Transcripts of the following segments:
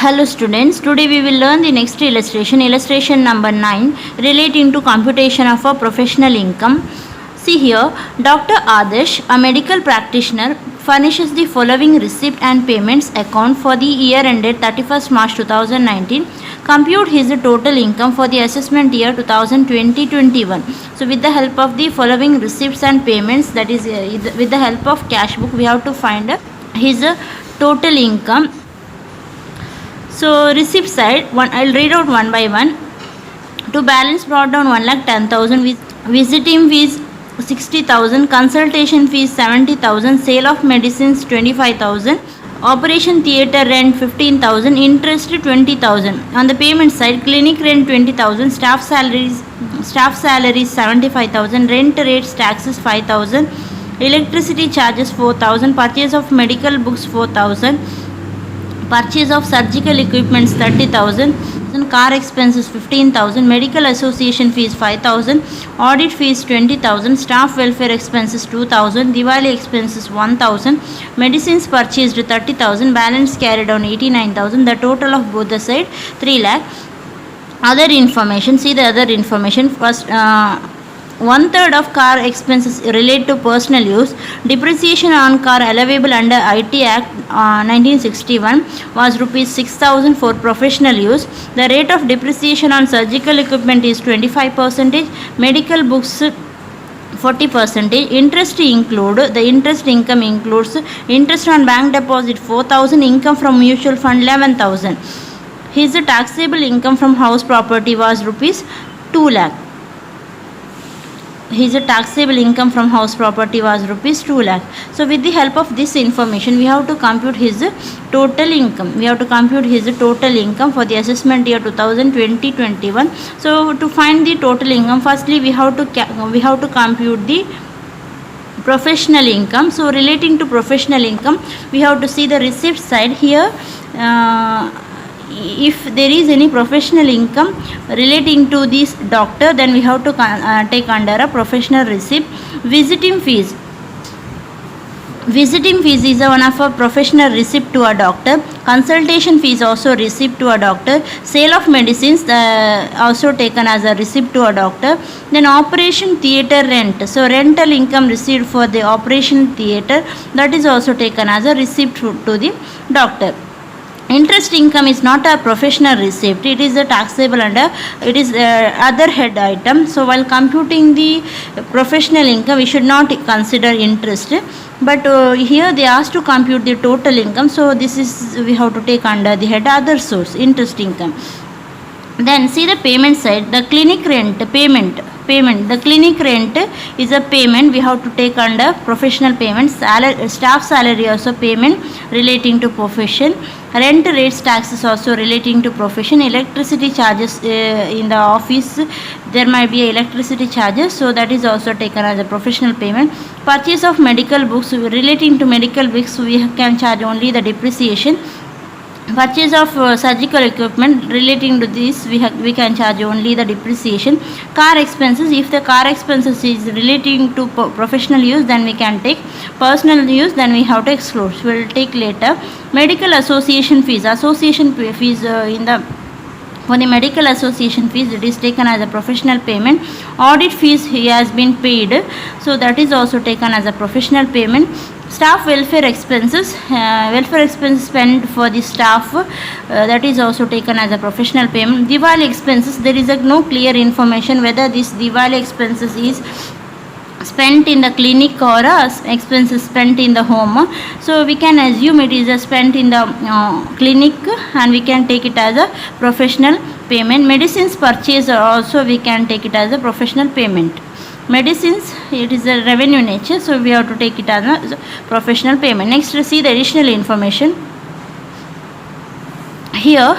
Hello students, today we will learn the next illustration number 9 relating to computation of a professional income. See here, Dr. Adarsh, a medical practitioner, furnishes the following receipt and payments account for the year ended 31st March 2019. Compute his total income for the assessment year 2020-21. So with the help of the following receipts and payments, that is with the help of cash book, we have to find his total income. So receipt side, I'll read out one by one. To balance brought down 1,10,000, visiting fees 60,000, consultation fees 70,000, sale of medicines 25,000, operation theatre rent 15,000, interest 20,000. On the payment side, clinic rent 20,000, staff salaries 75,000, rent rates taxes 5,000, electricity charges 4,000, purchase of medical books 4,000. Purchase of surgical equipments 30,000, car expenses 15,000, medical association fees 5,000, audit fees 20,000, staff welfare expenses 2,000, Diwali expenses 1,000, medicines purchased 30,000, balance carried on 89,000. The total of both the side 3 lakh. Other information. See the other information. First, 1/3 of car expenses relate to personal use. Depreciation on car allowable under IT Act 1961 was rupees 6,000 for professional use. The rate of depreciation on surgical equipment is 25%. Medical books 40%. Interest the interest income includes interest on bank deposit 4,000, income from mutual fund 11,000. His taxable income from house property was rupees 2 lakh. His taxable income from house property was rupees 2 lakh. So with the help of this information, we have to compute his total income. We have to compute his total income for the assessment year 2020-21. So to find the total income, firstly we have to compute the professional income. So relating to professional income, we have to see the receipt side here. If there is any professional income relating to this doctor, then we have to take under a professional receipt. Visiting fees is one of a professional receipt to a doctor. Consultation fees also receipt to a doctor. Sale of medicines also taken as a receipt to a doctor. Then operation theatre rent, so rental income received for the operation theatre, that is also taken as a receipt to the doctor. Interest income is not a professional receipt, it is a taxable under, it is other head item. So while computing the professional income, we should not consider interest, but here they asked to compute the total income, so this is, we have to take under the head other source, interest income. Then see the payment side, the clinic rent payment. The clinic rent is a payment, we have to take under professional payment. Staff salary also payment relating to profession. Rent rates taxes also relating to profession. Electricity charges in the office, there might be electricity charges, so that is also taken as a professional payment. Purchase of medical books, relating to medical books we can charge only the depreciation. Purchase of surgical equipment, relating to this we can charge only the depreciation. Car expenses, if the car expenses is relating to professional use, then we can take. Personal use, then we have to exclude, we will take later. Medical association fees, for the medical association fees, it is taken as a professional payment. Audit fees he has been paid, so that is also taken as a professional payment. Staff welfare expenses spent for the staff, that is also taken as a professional payment. Diwali expenses, there is no clear information whether this Diwali expenses is spent in the clinic or expenses spent in the home, so we can assume it is spent in the clinic, and we can take it as a professional payment. Medicines purchase also we can take it as a professional payment. Medicines, it is a revenue nature, so we have to take it as a professional payment. Next, see the additional information. Here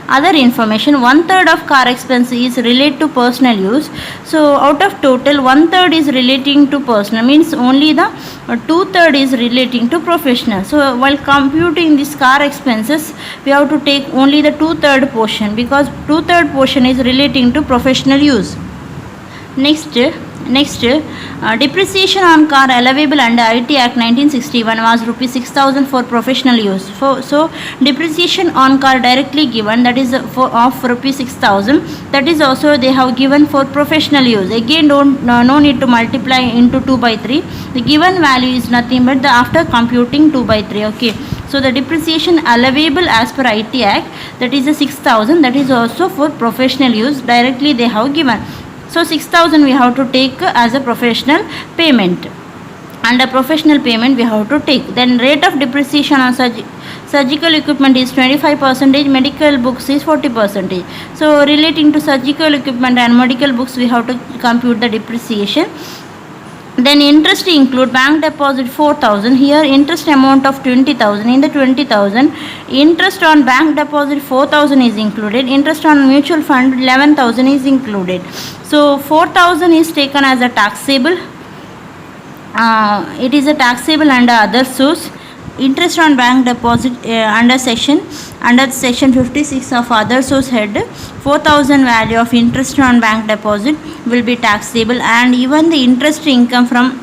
other information, 1/3 of car expense is related to personal use. So out of total 1/3 is relating to personal, means only the 2/3 is relating to professional. So while computing this car expenses, we have to take only the 2/3 portion, because 2/3 portion is relating to professional use. Next, Next, depreciation on car allowable under IT Act 1961 was rupees 6,000 for professional use. So depreciation on car directly given, that is of rupees 6,000, that is also they have given for professional use. Again, no need to multiply into 2 by 3. The given value is nothing but the after computing 2 by 3. Okay. So the depreciation allowable as per IT Act, that is a 6,000, that is also for professional use, directly they have given. So 6,000 we have to take as a professional payment. Under professional payment we have to take. Then rate of depreciation on surgical equipment is 25%, medical books is 40%. So relating to surgical equipment and medical books we have to compute the depreciation. Then interest include bank deposit 4,000. Here interest amount of 20,000. In the 20,000, interest on bank deposit 4,000 is included. Interest on mutual fund 11,000 is included. So 4,000 is taken as a taxable. It is a taxable under other source. Interest on bank deposit under section 56 of other source head, 4,000 value of interest on bank deposit will be taxable, and even the interest income from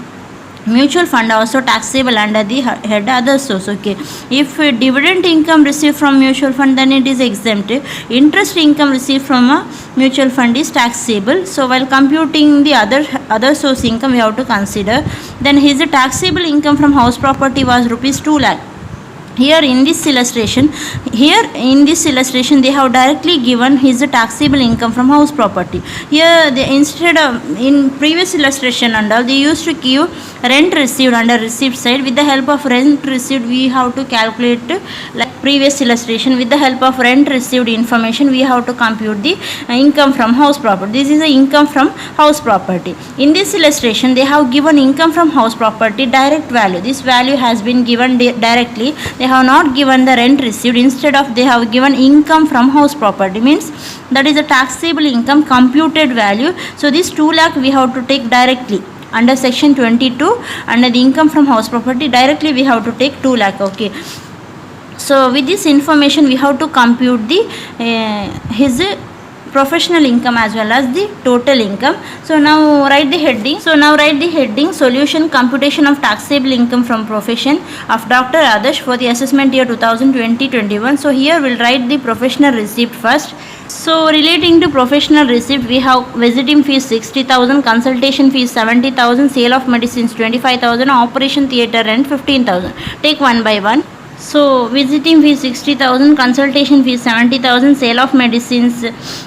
mutual fund also taxable under the head other source. Okay, if dividend income received from mutual fund, then it is exempt. Interest income received from a mutual fund is taxable. So while computing the other source income we have to consider. Then his taxable income from house property was rupees 2 lakh. Here in this illustration they have directly given his taxable income from house property. Here they, instead of in previous illustration and all, they used to give rent received under receipt side. With the help of rent received we have to calculate, like previous illustration, with the help of rent received information we have to compute the income from house property. This is the income from house property. In this illustration they have given income from house property direct value. This value has been given directly. They have not given the rent received. Instead of they have given income from house property, means that is a taxable income computed value. So this 2 lakh we have to take directly under section 22. Under the income from house property, directly we have to take 2 lakh. Okay, so with this information we have to compute the his professional income as well as the total income. So now write the heading. Solution: computation of taxable income from profession of Dr. Adarsh for the assessment year 2020-21. So here we'll write the professional receipt first. So relating to professional receipt, we have visiting fees 60,000, consultation fees 70,000, sale of medicines 25,000, operation theatre rent 15,000. Take one by one. So visiting fees 60,000, consultation fees 70,000, sale of medicines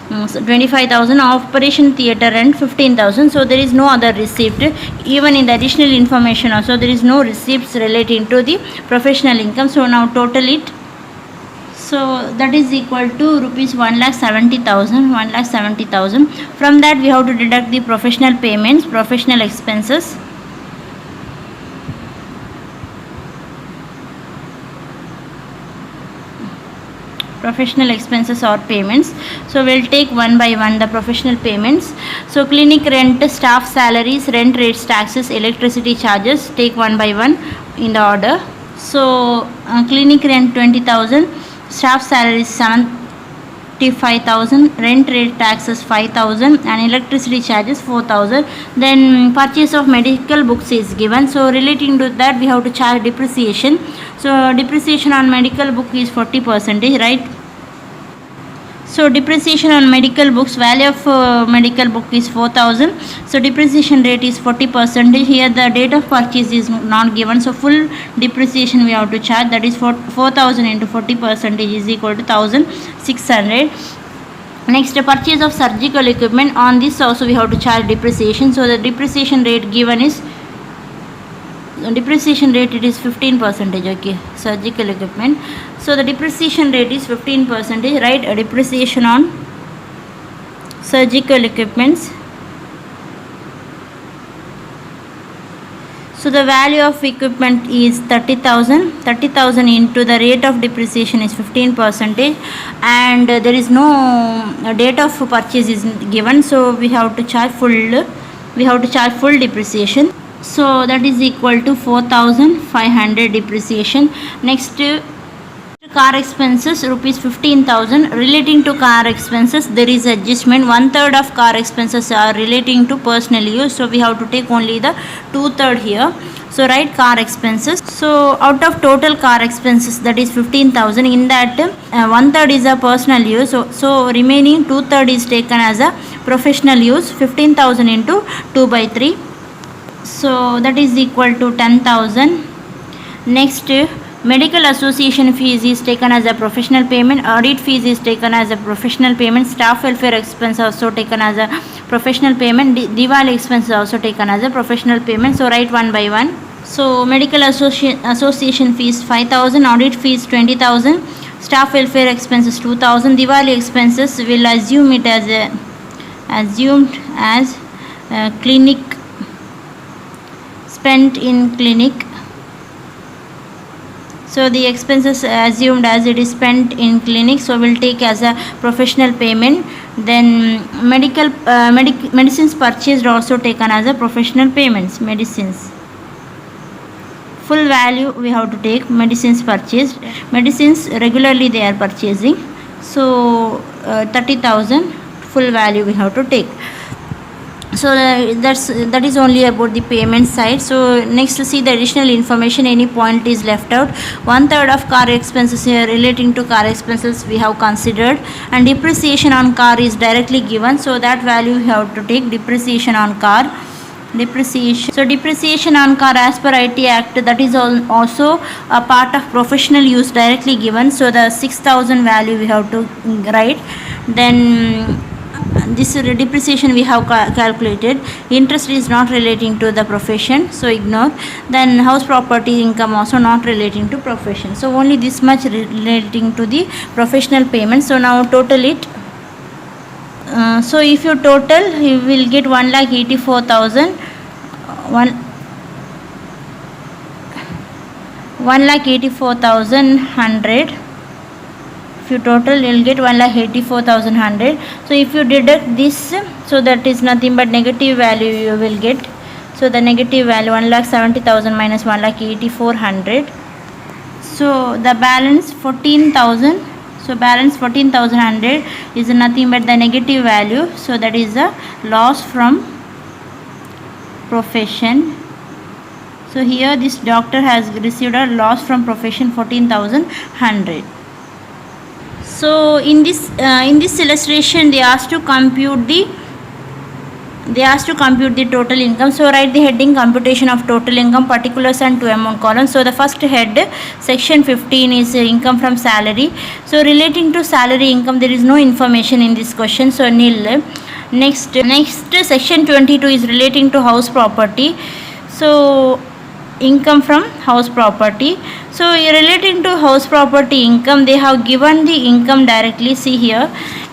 25,000, operation theatre rent 15,000. So there is no other receipt. Even in the additional information also there is no receipts relating to the professional income. So now total it. So that is equal to rupees 1,70,000. From that we have to deduct the professional payments, professional expenses. Professional expenses or payments. So we'll take one by one the professional payments. So clinic rent, staff salaries, rent rates, taxes, electricity charges. Take one by one in the order. So clinic rent 20,000, staff salaries 75,000, rent rate taxes 5,000, and electricity charges 4,000. Then purchase of medical books is given. So relating to that we have to charge depreciation. So depreciation on medical book is 40%, right? So depreciation on medical books, value of medical book is 4,000. So depreciation rate is 40%. Here the date of purchase is not given. So full depreciation we have to charge, that is 4,000 into 40% is equal to 1,600. Next, purchase of surgical equipment. On this also we have to charge depreciation. So the depreciation rate given is it is 15%. Okay, surgical equipment. So the depreciation rate is 15%, right? A depreciation on surgical equipments. So the value of equipment is 30,000. 30,000 into the rate of depreciation is 15%, and there is no date of purchase is given. So we have to charge full depreciation. So that is equal to 4,500 depreciation. Next, Car expenses rupees 15,000. Relating to car expenses, there is adjustment. 1/3 of car expenses are relating to personal use, so we have to take only the 2/3 here. So write car expenses. So out of total car expenses, that is 15,000, in that 1/3 is a personal use, so remaining 2/3 is taken as a professional use. 15,000 into 2/3, so that is equal to 10,000. Next, medical association fees is taken as a professional payment. Audit fees is taken as a professional payment. Staff welfare expense also taken as a professional payment. Diwali expense is also taken as a professional payment. So write one by one. So medical association fees 5,000, audit fees 20,000, staff welfare expenses 2,000. Diwali expenses will assume it as assumed as clinic, spent in clinic. So the expenses assumed as it is spent in clinic, so we'll take as a professional payment. Then medicines purchased also taken as a professional payments. Medicines full value we have to take. Medicines purchased, medicines regularly they are purchasing, so 30,000 full value we have to take. So that is only about the payment side. So next see the additional information. Any point is left out. 1/3 of car expenses here relating to car expenses we have considered, and depreciation on car is directly given, so that value we have to take. Depreciation on car, depreciation. So depreciation on car as per IT Act, that is also a part of professional use directly given, so the 6,000 value we have to write. Then this depreciation we have calculated. Interest is not relating to the profession, so ignore. Then house property income also not relating to profession, so only this much relating to the professional payment. So now total it. So if you total, you will get 1,84,000. 1,84,100. If you total, you will get 1,84,100. So if you deduct this, so that is nothing but negative value you will get. So the negative value 1,70,000 minus 1,84,100. So the balance 14,000. So balance 14,100 is nothing but the negative value. So that is the loss from profession. So here this doctor has received a loss from profession 14,100. So in this illustration they asked to compute the total income. So write the heading computation of total income, particulars and to amount column. So the first head, section 15, is income from salary. So relating to salary income there is no information in this question, so nil. Next section 22 is relating to house property. So income from house property. So relating to house property income, they have given the income directly. See here,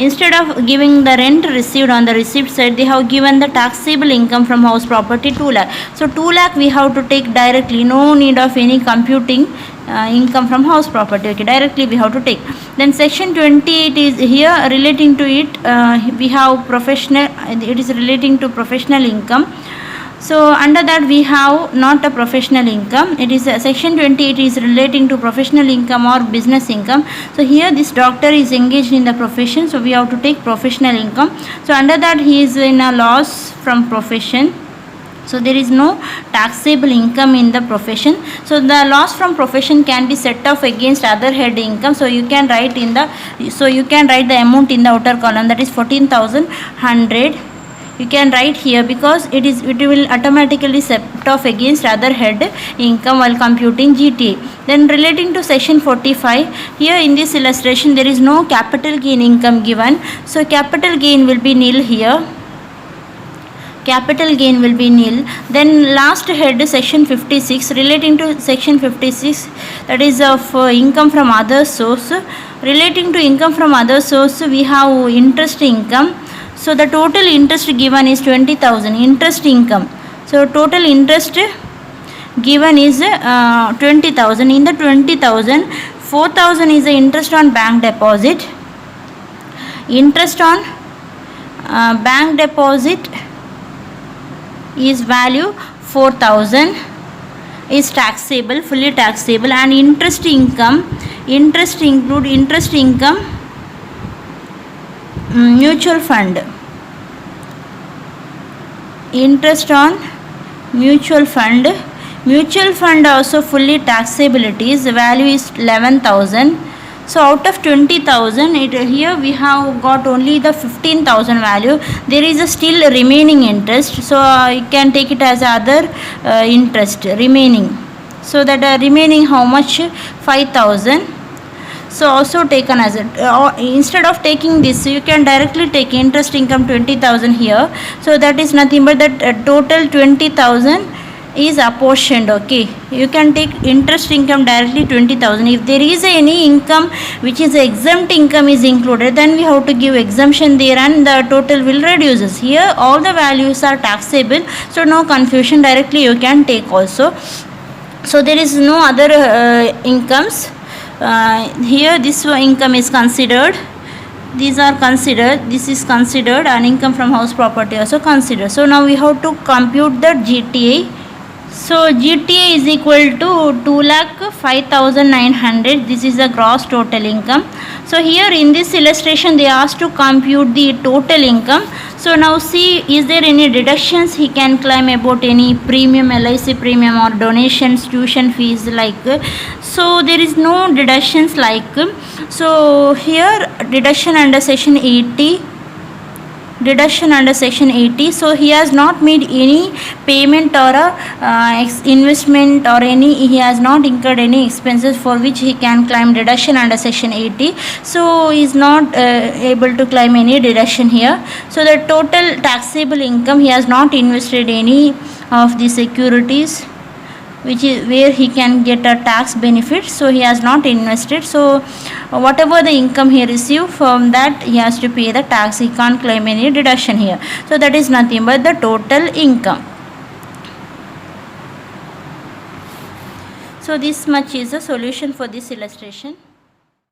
instead of giving the rent received on the receipt side, they have given the taxable income from house property 2 lakh. So 2 lakh we have to take directly, no need of any computing income from house property. Okay, directly we have to take. Then section 28 is here relating to it. We have professional, it is relating to professional income. So under that we have not a professional income. It is section 28 is relating to professional income or business income. So here this doctor is engaged in the profession, so we have to take professional income. So under that he is in a loss from profession, so there is no taxable income in the profession. So the loss from profession can be set off against other head income. So you can write the amount in the outer column, that is 14,100. You can write here because it will automatically set off against other head income while computing GTA. Then relating to section 45, here in this illustration there is no capital gain income given, so capital gain will be nil here. Capital gain will be nil. Then last head, section 56, relating to section 56, that is of income from other source. Relating to income from other source, we have interest income. So the total interest given is 20,000 interest income. So total interest given is 20,000. In the 20,000, 4,000 is the interest on bank deposit. Interest on bank deposit is value 4,000. is taxable, fully taxable, and interest income, interest include interest income, mutual fund, interest on mutual fund. Mutual fund also fully taxable. It is, the value is 11,000. So out of 20,000, here we have got only the 15,000 value. There is a still remaining interest, so you can take it as other interest remaining. So that remaining how much? 5,000. So also taken as a instead of taking this, you can directly take interest income 20,000 here. So that is nothing but that total 20,000 is apportioned. Okay, you can take interest income directly 20,000. If there is any income which is exempt income is included, then we have to give exemption there and the total will reduces. Here all the values are taxable, so no confusion, directly you can take also. So there is no other incomes. Here this income is considered, these are considered, this is considered, and income from house property also considered. So now we have to compute the GTA. So GTA is equal to 2,05,900. This is the gross total income. So here in this illustration they asked to compute the total income. So now see, is there any deductions he can claim about any premium, LIC premium or donations, tuition fees like. So there is no deductions like. So here deduction under section 80. Deduction under section 80. So he has not made any payment or investment or he has not incurred any expenses for which he can claim deduction under section 80. So he is not able to claim any deduction here. So the total taxable income, he has not invested any of the securities which is where he can get a tax benefit, so he has not invested. So whatever the income he received, from that he has to pay the tax, he can't claim any deduction here. So that is nothing but the total income. So this much is the solution for this illustration.